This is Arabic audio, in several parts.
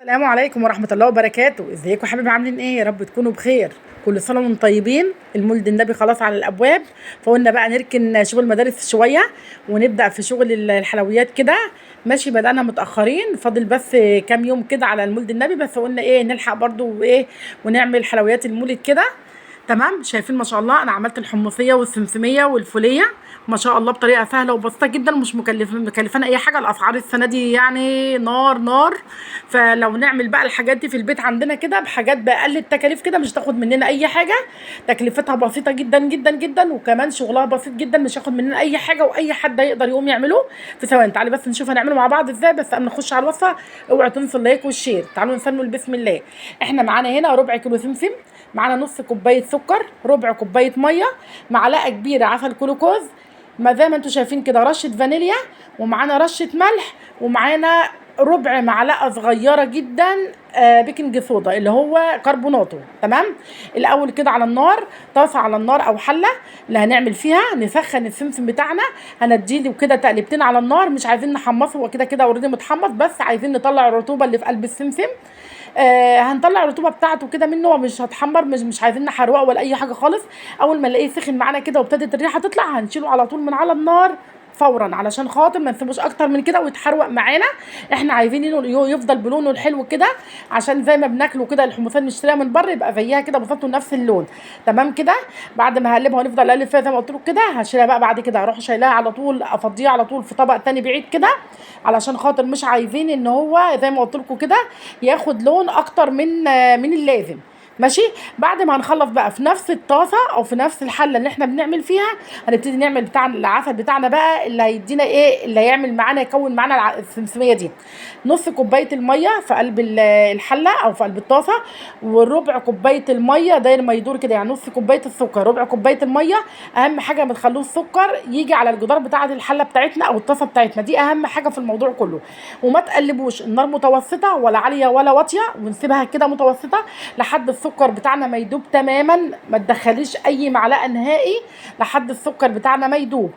السلام عليكم ورحمة الله وبركاته. ازيكم يا حبايبي، عاملين ايه؟ يا رب تكونوا بخير. كل سنة وانتم طيبين. المولد النبي خلاص على الابواب، فقلنا بقى نركن شغل المدارس شوية ونبدأ في شغل الحلويات كده. ماشي، بدأنا متأخرين، فاضل بس كام يوم كده على المولد النبي، بس قلنا ايه نلحق برضو ايه ونعمل حلويات المولد كده. تمام. شايفين ما شاء الله انا عملت الحمصيه والسمسميه والفوليه ما شاء الله بطريقه سهله وبسيطه جدا، مش مكلفانا اي حاجه. الاسعار السنه دي يعني نار نار. فلو نعمل بقى الحاجات دي في البيت عندنا كده بحاجات باقل التكاليف كده، مش تاخد مننا اي حاجه. تكلفتها بسيطه جدا جدا جدا، وكمان شغلها بسيط جدا، مش هياخد مننا اي حاجه، واي حد يقدر يقوم يعمله في ثواني. تعالي بس نشوف هنعمله مع بعض ازاي، بس قبل ما نخش على الوصفه اوعوا تنسوا اللايك والشير. تعالوا نسمي بسم الله. احنا معانا هنا ربع كيلو سمسم، معانا نص كوبايه سكر، ربع كوبايه ميه، معلقه كبيره عسل كلوكوز، ما زي ما انتم شايفين كده رشه فانيليا، ومعانا رشه ملح، ومعانا ربع معلقه صغيره جدا بيكنج صودا اللي هو كربوناتو. تمام. الاول كده على النار، طاسه على النار او حله اللي هنعمل فيها، نسخن السمسم بتاعنا، هنديله كده تقلبتين على النار، مش عايزين نحمصه، هو كده كده اوريدي متحمص، بس عايزين نطلع الرطوبه اللي في قلب السمسم. هنطلع الرطوبه بتاعته كده منه، مش هتحمر، مش عايزين نحرقه ولا اي حاجه خالص. اول ما نلاقيه سخن معانا كده وابتدت الريحه تطلع، هنشيله على طول من على النار فورا، علشان خاطر ما نسيبوش اكتر من كده ويتحروق معانا. احنا عايزين يفضل بلونه الحلو كده، عشان زي ما بناكله كده الحمصان نشتريها من بره يبقى زيها كده بالظبط ونفس اللون. تمام كده. بعد ما هقلبها ونفضل نقلب فيها زي ما قلت لكم كده، هشيلها بقى بعد كده اروح شايلاها على طول، افضيها على طول في طبق تاني بعيد كده، علشان خاطر مش عايزين ان هو زي ما قلت لكم كده ياخد لون اكتر من اللازم. ماشي. بعد ما هنخلص بقى في نفس الطاسه او في نفس الحله اللي احنا بنعمل فيها، هنبتدي نعمل بتاع العسل بتاعنا بقى، اللي هيدينا ايه، اللي هيعمل معانا يكون معانا السمسميه دي. نص كوبايه الميه في قلب الحله او في قلب الطاسه، وربع كوبايه الميه داير ما يدور كده، يعني نص كوبايه السكر ربع كوبايه الميه. اهم حاجه ما تخلوش السكر يجي على الجدار بتاعه الحله بتاعتنا او الطاسه بتاعتنا، دي اهم حاجه في الموضوع كله. وما تقلبوش، النار متوسطه ولا عاليه ولا واطيه، ونسيبها كده متوسطه لحد السكر بتاعنا ما يدوب تماما. ما تدخليش اي معلقه نهائي لحد السكر بتاعنا ما يدوب.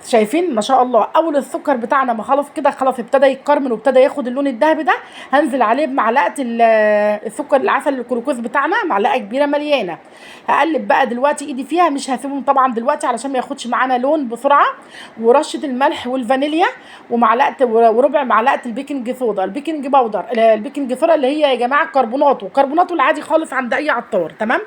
شايفين ما شاء الله اول السكر بتاعنا ما خلاص كده، خلاص ابتدى يتكرمل وابتدى ياخد اللون الذهبي ده، هنزل عليه بمعلقه السكر العسل الجلوكوز بتاعنا، معلقه كبيره مليانه. هقلب بقى دلوقتي ايدي فيها، مش هسيبهم طبعا دلوقتي علشان ما ياخدش معانا لون بسرعه. ورشه الملح والفانيليا، ومعلقه وربع معلقه البيكنج صودا، البيكنج باودر، البيكنج صودا اللي هي يا جماعه كربوناتو العادي خالص عند اي عطار. تمام.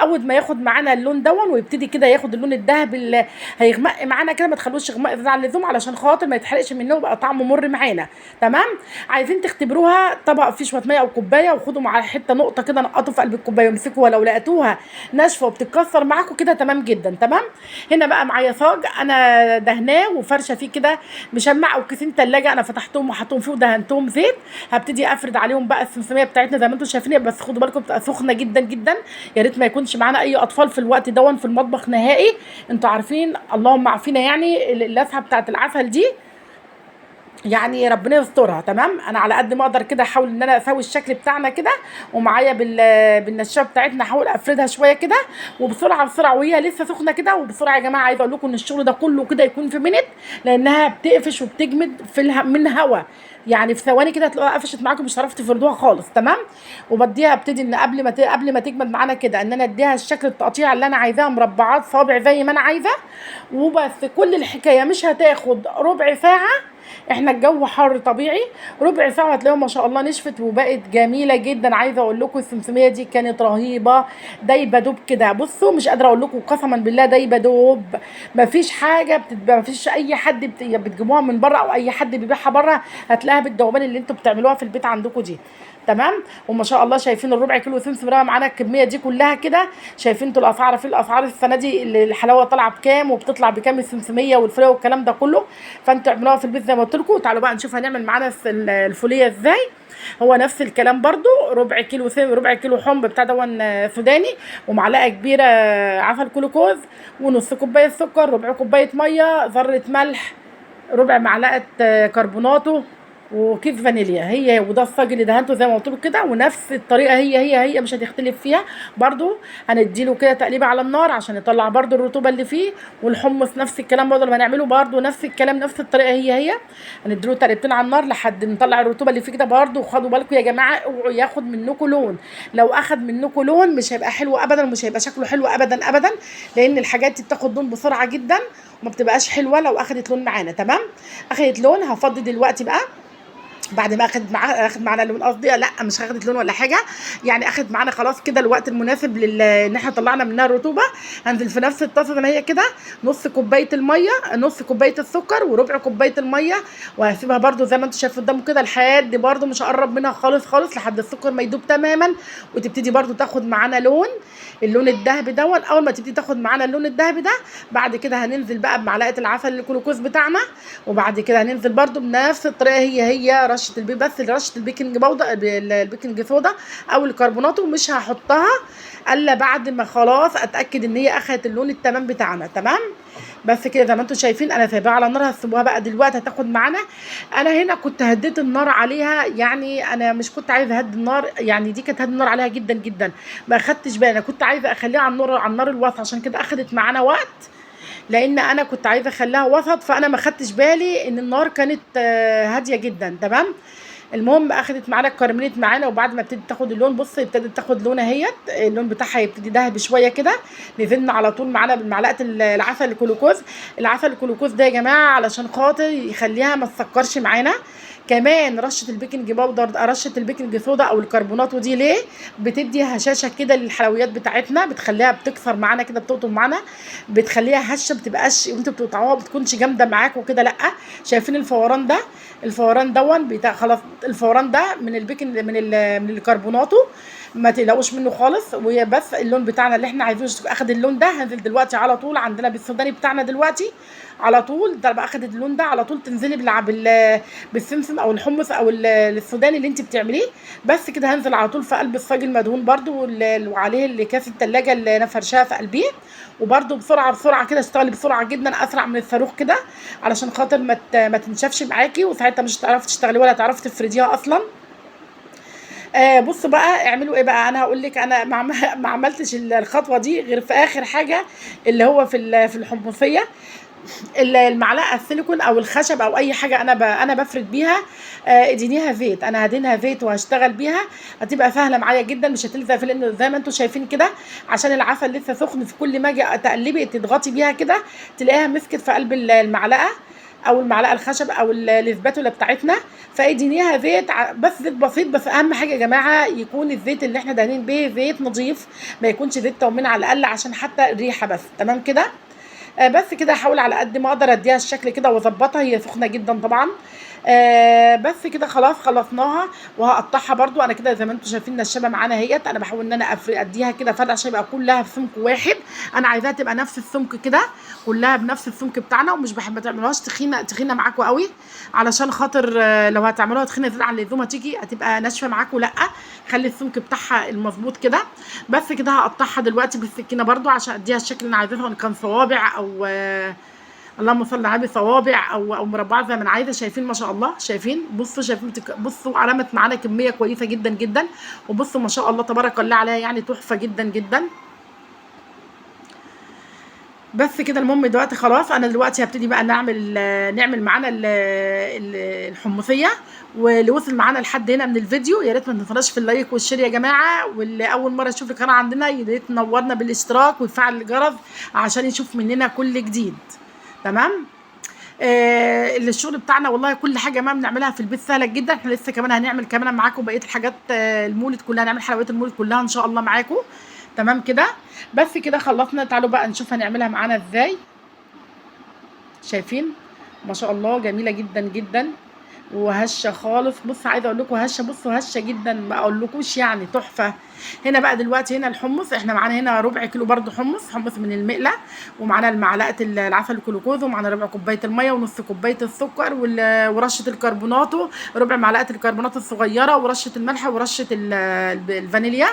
اول ما ياخد معانا اللون دون ويبتدي كده ياخد اللون الذهبي اللي هيغمق معانا كده، ما تخلوش يغمق زياده عن اللزوم علشان خاطر ما يتحرقش منه ويبقى طعمه مر معانا. تمام. عايزين تختبروها، طبق فيه شويه ميه او كوبايه، وخدوا مع حته نقطه كده، نقطوا في قلب الكوبايه وامسكوها، لو لقيتوها ناشفه وبتتكسر معاكم كده تمام جدا. تمام. هنا بقى معايا صاج انا دهناه وفرشه فيه كده مشمع، او كيسين ثلاجه انا فتحتهم وحطهم فيه ودهنتهم زيت. هبتدي افرد عليهم بقى السمسميه بتاعتنا زي ما انتم شايفين، بس خدوا بالكم بتبقى سخنه جدا جدا. يا ريت ما يكونش معانا اي اطفال في الوقت دون في المطبخ نهائي. انتوا عارفين اللهم عافينا يعني اللسعه بتاعت العسل دي، يعني ربنا يسترها. تمام. انا على قد ما اقدر كده احاول ان انا اسوي الشكل بتاعنا كده، ومعايا بالنشابه بتاعتنا احاول افردها شويه كده، وبسرعه بسرعه وهي لسه سخنه كده. وبسرعه يا جماعه عايزه اقول لكم ان الشغل ده كله كده يكون في منت، لانها بتقفش وبتجمد من هوا، يعني في ثواني كده هتلاقوها قفشت معاكم، مش هتعرفوا تفردوها خالص. تمام. وبديها ابتدي ان قبل ما تجمد معانا كده، ان انا اديها الشكل التقطيع اللي انا عايزاه، مربعات صابع زي ما انا عايزه. وبس كل الحكايه مش هتاخد ربع ساعه، احنا الجو حر طبيعي، ربع ساعه هتلاقيها ما شاء الله نشفت وبقت جميله جدا. عايزه اقول لكم السمسميه دي كانت رهيبه، دايبه دوب كده. بصوا مش قادره اقول لكم قسما بالله دايبه دوب. مفيش حاجه مفيش اي حد بتجيبوها من بره او اي حد بيبيعها بره هتلاقيها بالدوبان اللي انتوا بتعملوها في البيت عندكم دي. تمام. وما شاء الله شايفين الربع كيلو سمسم رقم معانا الكميه دي كلها كده. شايفين انتوا الاسعار، في الاسعار السنه دي الحلاوه طالعه بكام وبتطلع بكام السمسميه والفوليه والكلام ده كله. فانتوا اعملوها في البيت زي ما قلت لكم. تعالوا بقى نشوف هنعمل معانا الفوليه ازاي. هو نفس الكلام برضو، ربع كيلو حمص بتاع دون سوداني، ومعلقه كبيره عسل كلوكوز، ونص كوبايه سكر، ربع كوبايه ميه، ذره ملح، ربع معلقه كربوناتو. وكيس فانيليا هي، وده الصاج اللي دهنته زي ما قلت له كده، ونفس الطريقه هي مش هتختلف فيها برضو. هنديله كده تقليبه على النار عشان يطلع برضو الرطوبه اللي فيه. والحمص نفس الكلام برضو، لما نعمله برضو نفس الكلام نفس الطريقه هي. هنديله تقليبتين على النار لحد ما نطلع الرطوبه اللي فيه كده برضو. وخدوا بالكم يا جماعه، اوعوا ياخد منكم لون. لو اخد منكم لون مش هيبقى حلو ابدا، ومش هيبقى شكله حلو ابدا ابدا، لان الحاجات دي بتاخد لون بسرعه جدا وما بتبقاش حلوه لو اخدت لون معانا. تمام، اخدت لون. هفضي دلوقتي بقى بعد ما اخد معانا اللون، قصدي لا مش هاخد لون ولا حاجه، يعني اخد معانا خلاص كده الوقت المناسب ان احنا طلعنا منها الرطوبه. هنزل في نفس الطاسه زي ما هي كده، نص كوبايه الميه، نص كوبايه السكر، وربع كوبايه الميه. وهسيبها برده زي ما انتم شايفين قدامكم كده لحد برده مش هقرب منها خالص خالص لحد السكر ما يدوب تماما، وتبتدي برده تاخد معانا لون، اللون الذهبي دون. اول ما تبتدي تاخد معانا اللون الذهبي ده، بعد كده هننزل بقى بمعلقه العسل الجلوكوز بتاعنا. وبعد كده هننزل برده بنفس الطريقه هي رشه البيض، بس رشه البيكنج باودر، البيكنج صودا او الكربونات، ومش هحطها الا بعد ما خلاص اتاكد ان هي اخذت اللون التمام بتاعنا. تمام، بس كده زي ما انتم شايفين انا سايباها على النار. هتسيبوها بقى دلوقتي هتاخد معانا. انا هنا كنت هديت النار عليها، يعني انا مش كنت عايزه اهدي النار، يعني دي كانت هدي النار عليها جدا جدا، ما اخدتش بالي. انا كنت عايزه اخليها على النار الوسط، عشان كده اخدت معانا وقت، لان انا كنت عايزه اخليها وسط، فانا ما خدتش بالي ان النار كانت هاديه جدا. تمام، المهم اخدت معانا كرملت معانا. وبعد ما ابتدت تاخد اللون، بص ابتدت تاخد لون اهيت، اللون بتاعها يبتدي دهب شويه كده. نزلنا على طول معانا بالمعلقه العسل الجلوكوز. العسل الجلوكوز ده يا جماعه علشان خاطر يخليها ما تسكرش معانا. كمان رشه البيكنج باودر، رشه البيكنج صودا او الكربونات، ودي ليه؟ بتدي هشاشه كده للحلويات بتاعتنا، بتخليها بتكسر معانا كده، بتقطم معانا، بتخليها هشه، بتبقاش وانتوا بتقطعوها بتكونش جامده معاكم كده، لا. شايفين الفوران ده؟ الفوران دون بتاع خلاص، الفوران ده من البيكنج من الكربوناتو، ما تقلقوش منه خالص. وهي بس اللون بتاعنا اللي احنا عايزينه اخد اللون ده. هنزل دلوقتي على طول عندنا بالسوداني بتاعنا دلوقتي على طول، ده بقى اخدت اللون ده على طول تنزلي بالسمسم او الحمص او السوداني اللي انت بتعمليه. بس كده هنزل على طول في قلب الصاج المدهون برده، وعليه اللي كاس التلاجة اللي انا فرشاها في قلبيه. وبرده بسرعه بسرعه كده، اشتغلي بسرعه جدا، اسرع من الصاروخ كده، علشان خاطر ما تنشفش معاكي، وساعتها مش هتعرفي تشتغلي ولا هتعرفي تفرديها اصلا. بصوا بقى اعملوا ايه بقى. انا هقول لك، انا ما عملتش الخطوه دي غير في اخر حاجه، اللي هو في الحمصيه. المعلقه السيليكون او الخشب او اي حاجه انا بفرد بيها، ادينيها زيت. انا هدينها زيت وهشتغل بيها، هتبقى سهله معايا جدا، مش هتلزق في، لان زي ما انتم شايفين كده عشان العسل لسه سخن، في كل ما اجي تقلبي تضغطي بيها كده تلاقيها مسكت في قلب المعلقه او المعلقه الخشب او الاسباتولا بتاعتنا. فادينيها زيت، بس زيت بسيط. بس اهم حاجه يا جماعه يكون الزيت اللي احنا دهنين بيه زيت نظيف، ما يكونش زيت تومين على الاقل، عشان حتى الريحه بس. تمام كده. بس كده هحاول على قد ما اقدر اديها الشكل كده واظبطها، هي سخنه جدا طبعا. بس كده خلاص خلصناها. وهقطعها برده انا كده زي ما انتم شايفين نشابه معانا اهيت. انا بحاول ان انا اديها كده فرد عشان يبقى كلها في سمك واحد. انا عايزاها تبقى نفس السمك كده، كلها بنفس السمك بتاعنا، ومش بحب ما تعملوهاش تخينه معاكم قوي، علشان خاطر لو هتعملوها تخينه زياده عن اللزوم هتبقى ناشفه معاكم، لا. خلي السمك بتاعها المظبوط كده. بس كده هقطعها دلوقتي بالسكينه برده عشان اديها الشكل اللي انا عايزاه، ان كان صوابع او اللهم صل على صوابع او مربعات زي ما انا عايزه. شايفين ما شاء الله؟ شايفين؟ بصوا شايفين؟ بصوا علامه معانا كميه كويسه جدا جدا. وبصوا ما شاء الله تبارك الله عليها، يعني تحفه جدا جدا. بس كده المهم دلوقتي خلاص، انا دلوقتي هبتدي بقى نعمل معانا الحمصيه. واللي وصل معانا لحد هنا من الفيديو يا ريت ما تنسوناش في اللايك والشير يا جماعه. واللي اول مره يشوف القناه عندنا يا ريت تنورنا بالاشتراك ويفعل الجرس عشان يشوف مننا كل جديد. تمام. الشغل بتاعنا والله كل حاجه ما بنعملها في البيت سهله جدا. احنا لسه كمان هنعمل كمان معاكم بقيه الحاجات، المولد كلها هنعمل حلويات المولد كلها ان شاء الله معاكم. تمام كده. بس كده خلصنا. تعالوا بقى نشوف هنعملها معانا ازاي. شايفين ما شاء الله جميله جدا جدا وهشه خالص. بص عايزه اقول لكم هشه، بصوا هشه جدا ما اقولكوش، يعني تحفه. هنا بقى دلوقتي هنا الحمص، احنا معانا هنا ربع كيلو برده حمص من المقله، ومعانا معلقه العسل الجلوكوز، ومعانا ربع كوبايه الميه، ونص كوبايه السكر، ورشه الكربوناتو، ربع معلقه الكربونات الصغيره، ورشه الملح، ورشه الفانيليا.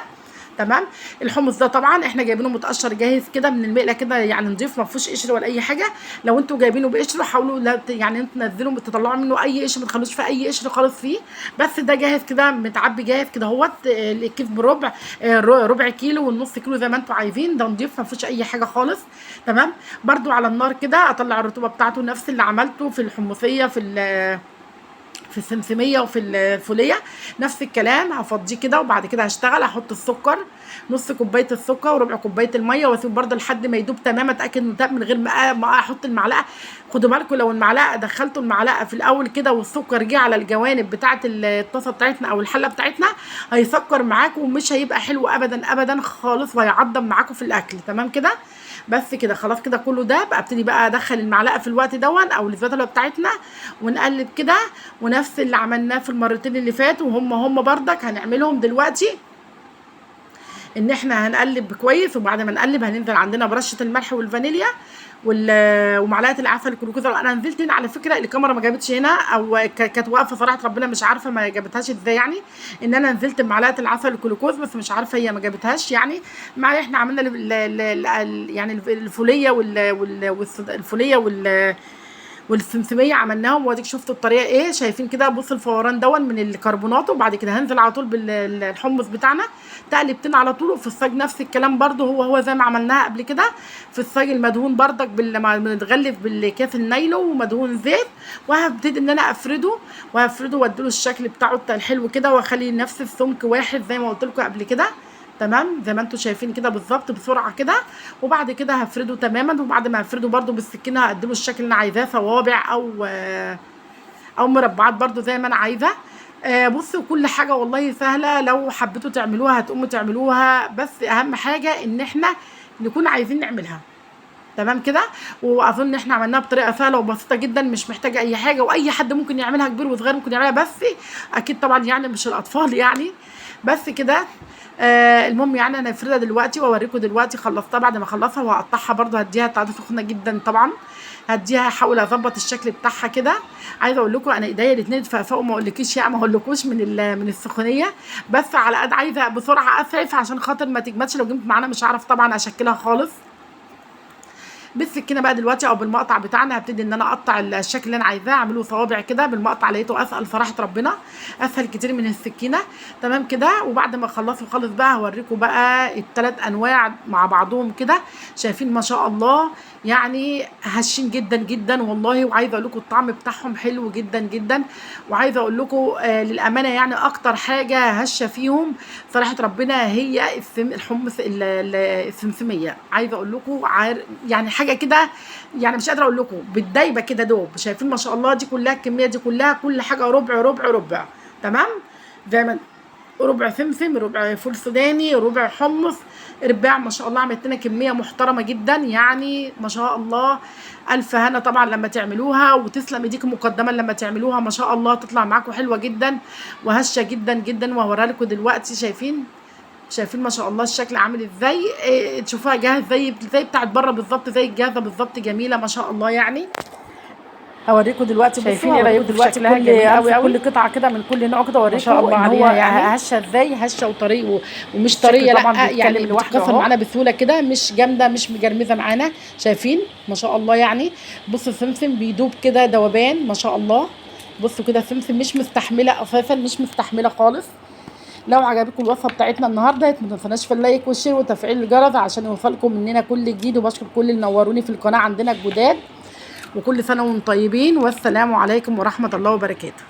تمام. الحمص ده طبعا احنا جايبينه متقشر جاهز كده من المقله كده، يعني نضيف ما فيهوش قشر ولا اي حاجه. لو انتوا جايبينه بقشر حاولوا يعني انتوا تنزلوا تطلعوا منه اي قشر، ما تخلوش فيه اي قشر خالص فيه. بس ده جاهز كده متعبي جاهز كده اهوت، الكيس بربع، ربع كيلو والنص كيلو زي ما انتوا عايزين، ده نضيف ما فيهوش اي حاجه خالص. تمام. برده على النار كده اطلع الرطوبه بتاعته نفس اللي عملته في الحمصيه في السمسميه وفي الفوليه، نفس الكلام. هفضيه كده وبعد كده هشتغل احط السكر، نص كوبايه السكر وربع كوبايه الميه، واسيب برده لحد ما يدوب تماما، اتاكد انه تاب من غير ما احط المعلقه. خدوا بالكم لو المعلقه دخلتوا المعلقه في الاول كده والسكر جه على الجوانب بتاعه الطاسه بتاعتنا او الحله بتاعتنا، هيسكر معاكم ومش هيبقى حلو ابدا ابدا خالص، وهيعضم معاكم في الاكل. تمام كده. بس كده خلاص كده كله ده بقى، ابتدي بقى ادخل المعلقه في الوقت دون او الزبده بتاعتنا ونقلب كده، ونفس اللي عملناه في المرتين اللي فاتوا هم بردك هنعملهم دلوقتي. ان احنا هنقلب كويس، وبعد ما نقلب هننزل عندنا برشه الملح والفانيليا ومعلقه العسل الجلوكوز. انا نزلت هنا على فكره، الكاميرا ما جابتش هنا او كانت واقفه صراحه ربنا مش عارفه ما جابتهاش ازاي، يعني ان انا نزلت بمعلقه العسل الجلوكوز بس مش عارفه هي ما جابتهاش يعني. معايا احنا عملنا يعني الفوليه والفوليه والسمسميه عملناهم، واديك شفتوا الطريقه ايه، شايفين كده. بص الفوران دون من الكربونات، وبعد كده هنزل على طول بالحمص بتاعنا تقلبتين على طول. وفي الصاج نفس الكلام برده، هو زي ما عملناها قبل كده في الصاج المدهون بردك متغلف بالكاس النايلو ومدهون زيت. وهبتدي ان انا افرده واديله الشكل بتاعه الحلو كده، واخلي نفس السمك واحد زي ما قلت لكم قبل كده. تمام زي ما انتم شايفين كده بالظبط بسرعه كده. وبعد كده هفرده تماما، وبعد ما هفرده برده بالسكينه هقدمه الشكل اللي انا عايزاه، صوابع او مربعات برده زي ما انا عايزه. بصوا كل حاجه والله سهله، لو حبيتوا تعملوها هتقوموا تعملوها، بس اهم حاجه ان احنا نكون عايزين نعملها. تمام كده. واظن ان احنا عملناها بطريقه سهله وبسيطه جدا، مش محتاجه اي حاجه، واي حد ممكن يعملها، كبير وصغير ممكن يعملها، بس اكيد طبعا يعني مش الاطفال يعني. بس كده. المهم يعني انا هفردها دلوقتي واوريكم دلوقتي خلصتها. بعد ما اخلصها وهقطعها برده هديها تعرفوا سخنه جدا طبعا، هديها هحاول اظبط الشكل بتاعها كده. عايزه اقول لكم انا ايديا الاثنين اتفقفقوا، ما اقولكيش يعني، ما اقولكوش من السخونيه، بس على قد عايزه بسرعه اسعف عشان خاطر ما تجمدش. لو جبت معانا مش هعرف طبعا اشكلها خالص. بالسكينه بقى دلوقتي او بالمقطع بتاعنا هبتدي ان انا اقطع الشكل اللي انا عايزاه، اعمله صوابع كده بالمقطع، لقيته اسهل صراحه ربنا، اسهل كتير من السكينه. تمام كده. وبعد ما اخلصه خالص بقى هوريكم بقى الثلاث انواع مع بعضهم كده، شايفين ما شاء الله يعني هشين جدا جدا والله. وعايزه اقول لكم الطعم بتاعهم حلو جدا جدا. وعايزه اقول لكم للامانه يعني اكتر حاجه هشه فيهم صراحه ربنا هي الحمص السمسميه. عايزه اقول لكم يعني حاجه كده، يعني مش قادره اقول لكم، بالدايبه كده دوب. شايفين ما شاء الله دي كلها الكميه دي كلها، كل حاجه ربع ربع ربع. تمام. زي ما ربع سمسم، ربع فول سوداني، ربع حمص، رباع. ما شاء الله عملت لنا كميه محترمه جدا يعني ما شاء الله. الف هنا طبعا لما تعملوها، وتسلم ايديكم مقدما لما تعملوها، ما شاء الله تطلع معاكم حلوه جدا وهشه جدا جدا. وهوريها لكم دلوقتي. شايفين ما شاء الله الشكل عامل ازاي. تشوفوها جاهز زي بتاعت بره بالظبط، زي الجاهزه بالظبط، جميله ما شاء الله يعني. هوريكم دلوقتي. شايفين ايه رايكم دلوقتي شكلها جميل قوي قوي كل قطعه كده من كل نوع كده، اوريكم ما شاء الله ان هو عليها يعني. هشه ازاي، هشه وطري ومش الشكل طريه، طبعا لا يعني بيتكلم لوحده بتتكسر اهو. معانا بسهوله كده، مش جامده مش مجرمزه معانا. شايفين ما شاء الله يعني. بصوا السمسم بيدوب كده دوبان ما شاء الله. بصوا كده السمسم مش مستحمله اساسا، مش مستحمله خالص. لو عجبكم الوصفه بتاعتنا النهارده ما تنسوناش في اللايك والشير وتفعيل الجرس عشان يوصلكم مننا كل جديد. وبشكر كل اللي نوروني في القناه عندنا الجداد، وكل سنه وانتم طيبين، والسلام عليكم ورحمه الله وبركاته.